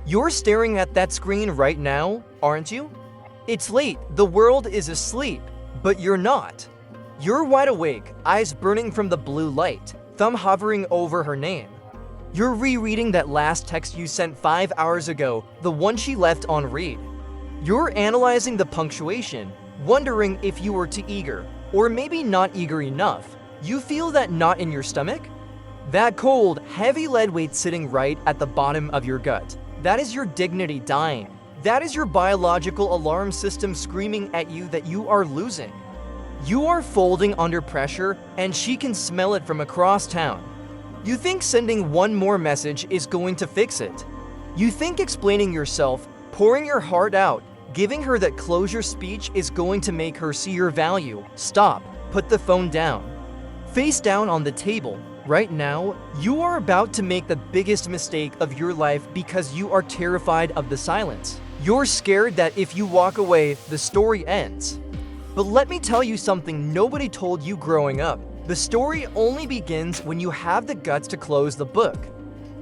You're staring at that screen right now, aren't you? It's late, the world is asleep, but you're not. You're wide awake, eyes burning from the blue light, thumb hovering over her name. You're rereading that last text you sent 5 hours ago, the one she left on read. You're analyzing the punctuation, wondering if you were too eager, or maybe not eager enough. You feel that knot in your stomach? That cold, heavy lead weight sitting right at the bottom of your gut. That is your dignity dying. That is your biological alarm system screaming at you that you are losing. You are folding under pressure, and she can smell it from across town. You think sending one more message is going to fix it. You think explaining yourself, pouring your heart out, giving her that closure speech is going to make her see your value. Stop. Put the phone down. Face down on the table. Right now, you are about to make the biggest mistake of your life because you are terrified of the silence. You're scared that if you walk away, the story ends. But let me tell you something nobody told you growing up. The story only begins when you have the guts to close the book.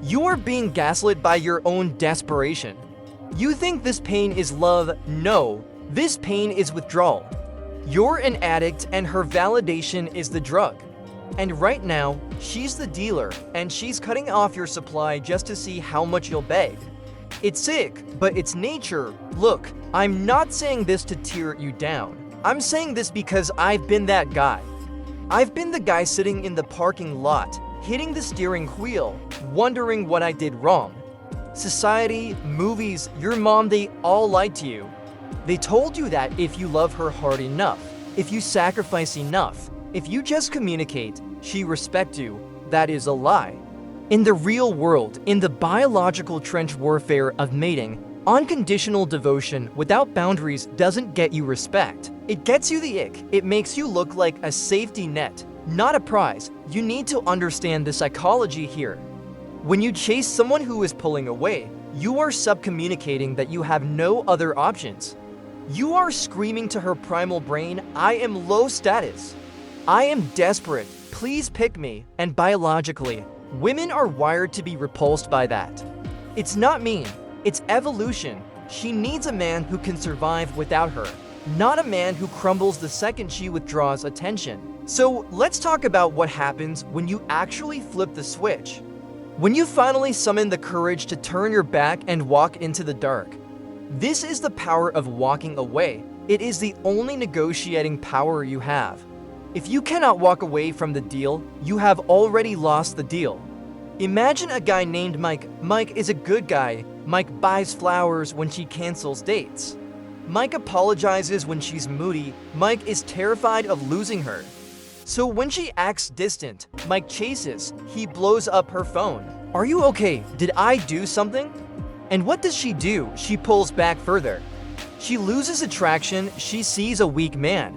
You are being gaslit by your own desperation. You think this pain is love. No, this pain is withdrawal. You're an addict and her validation is the drug. And right now, she's the dealer and she's cutting off your supply just to see how much you'll beg. It's sick, but it's nature. Look, I'm not saying this to tear you down. I'm saying this because I've been that guy. I've been the guy sitting in the parking lot, hitting the steering wheel, wondering what I did wrong. Society, movies, your mom, they all lied to you. They told you that if you love her hard enough, if you sacrifice enough, if you just communicate, she respects you. That is a lie. In the real world, in the biological trench warfare of mating, unconditional devotion without boundaries doesn't get you respect. It gets you the ick. It makes you look like a safety net, not a prize. You need to understand the psychology here. When you chase someone who is pulling away, you are subcommunicating that you have no other options. You are screaming to her primal brain, I am low status. I am desperate. Please pick me. And biologically, women are wired to be repulsed by that. It's not mean. It's evolution. She needs a man who can survive without her, not a man who crumbles the second she withdraws attention. So let's talk about what happens when you actually flip the switch. When you finally summon the courage to turn your back and walk into the dark. This is the power of walking away. It is the only negotiating power you have. If you cannot walk away from the deal, you have already lost the deal. Imagine a guy named Mike. Mike is a good guy. Mike buys flowers when she cancels dates. Mike apologizes when she's moody. Mike is terrified of losing her. So when she acts distant, Mike chases. He blows up her phone. Are you okay? Did I do something? And what does she do? She pulls back further. She loses attraction. She sees a weak man.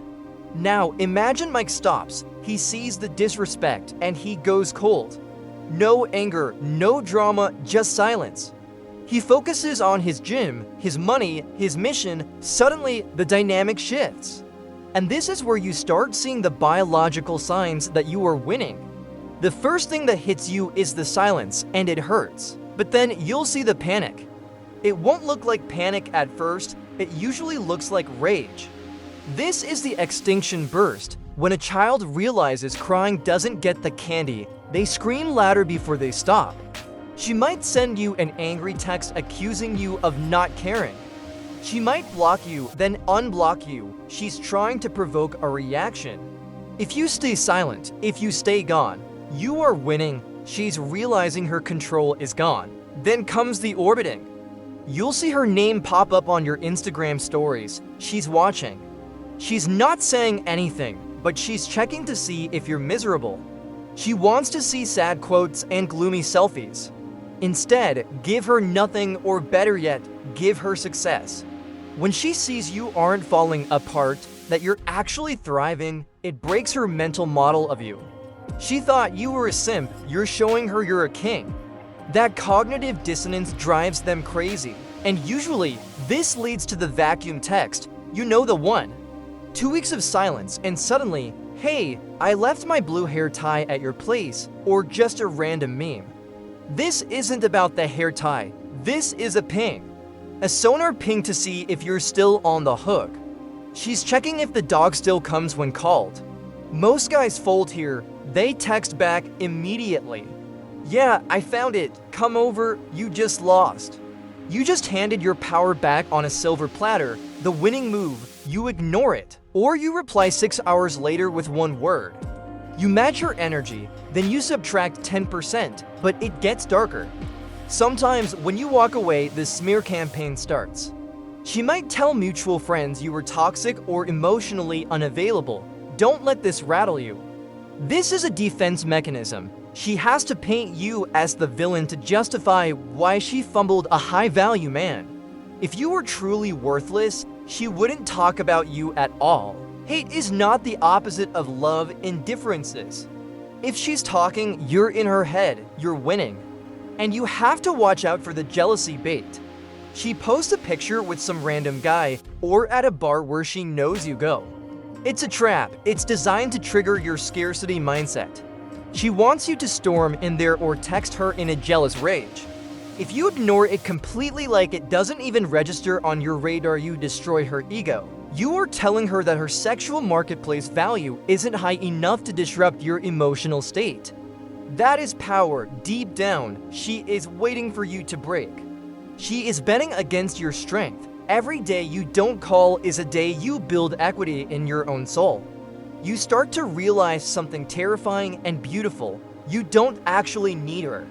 Now imagine Mike stops. He sees the disrespect and he goes cold. No anger, no drama, just silence. He focuses on his gym, his money, his mission. Suddenly, the dynamic shifts. And this is where you start seeing the biological signs that you are winning. The first thing that hits you is the silence, and it hurts. But then you'll see the panic. It won't look like panic at first. It usually looks like rage. This is the extinction burst. When a child realizes crying doesn't get the candy, they scream louder before they stop. She might send you an angry text accusing you of not caring. She might block you, then unblock you. She's trying to provoke a reaction. If you stay silent, if you stay gone, you are winning. She's realizing her control is gone. Then comes the orbiting. You'll see her name pop up on your Instagram stories. She's watching. She's not saying anything, but she's checking to see if you're miserable. She wants to see sad quotes and gloomy selfies. Instead, give her nothing, or better yet, give her success. When she sees you aren't falling apart, that you're actually thriving, it breaks her mental model of you. She thought you were a simp, you're showing her you're a king. That cognitive dissonance drives them crazy. And usually, this leads to the vacuum text. You know the one. 2 weeks of silence, and suddenly, hey, I left my blue hair tie at your place, or just a random meme. This isn't about the hair tie. This is a ping. A sonar ping to see if you're still on the hook. She's checking if the dog still comes when called. Most guys fold here. They text back immediately. Yeah, I found it. Come over. You just lost. You just handed your power back on a silver platter, the winning move. You ignore it. Or you reply 6 hours later with one word. You match your energy, then you subtract 10%, but it gets darker. Sometimes when you walk away, the smear campaign starts. She might tell mutual friends you were toxic or emotionally unavailable. Don't let this rattle you. This is a defense mechanism. She has to paint you as the villain to justify why she fumbled a high-value man. If you were truly worthless, she wouldn't talk about you at all. Hate is not the opposite of love, indifference is. If she's talking, you're in her head, you're winning. And you have to watch out for the jealousy bait. She posts a picture with some random guy or at a bar where she knows you go. It's a trap. It's designed to trigger your scarcity mindset. She wants you to storm in there or text her in a jealous rage. If you ignore it completely like it doesn't even register on your radar, you destroy her ego. You are telling her that her sexual marketplace value isn't high enough to disrupt your emotional state. That is power. Deep down, she is waiting for you to break. She is betting against your strength. Every day you don't call is a day you build equity in your own soul. You start to realize something terrifying and beautiful. You don't actually need her.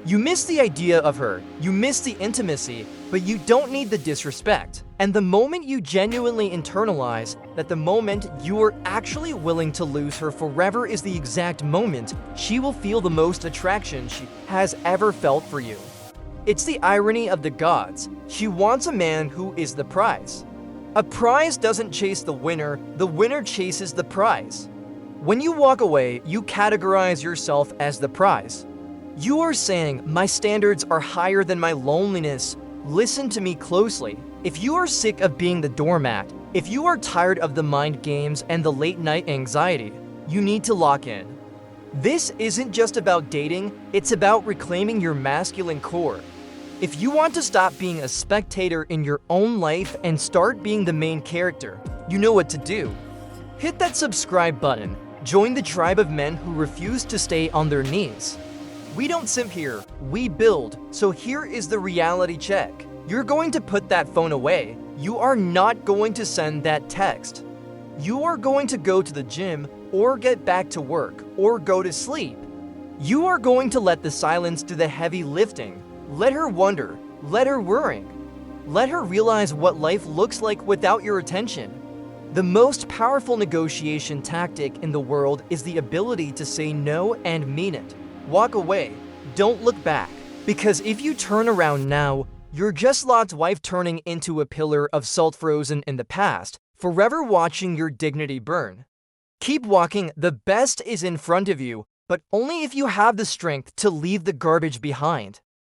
You miss the idea of her, you miss the intimacy, but you don't need the disrespect. And the moment you genuinely internalize that the moment you are actually willing to lose her forever is the exact moment she will feel the most attraction she has ever felt for you. It's the irony of the gods. She wants a man who is the prize. A prize doesn't chase the winner chases the prize. When you walk away, you categorize yourself as the prize. You are saying, my standards are higher than my loneliness. Listen to me closely. If you are sick of being the doormat, if you are tired of the mind games and the late night anxiety, you need to lock in. This isn't just about dating, it's about reclaiming your masculine core. If you want to stop being a spectator in your own life and start being the main character, you know what to do. Hit that subscribe button. Join the tribe of men who refuse to stay on their knees. We don't simp here, we build. So here is the reality check. You're going to put that phone away. You are not going to send that text. You are going to go to the gym or get back to work or go to sleep. You are going to let the silence do the heavy lifting. Let her wonder, let her worrying. Let her realize what life looks like without your attention. The most powerful negotiation tactic in the world is the ability to say no and mean it. Walk away. Don't look back. Because if you turn around now, you're just Lot's wife turning into a pillar of salt frozen in the past, forever watching your dignity burn. Keep walking. The best is in front of you, but only if you have the strength to leave the garbage behind.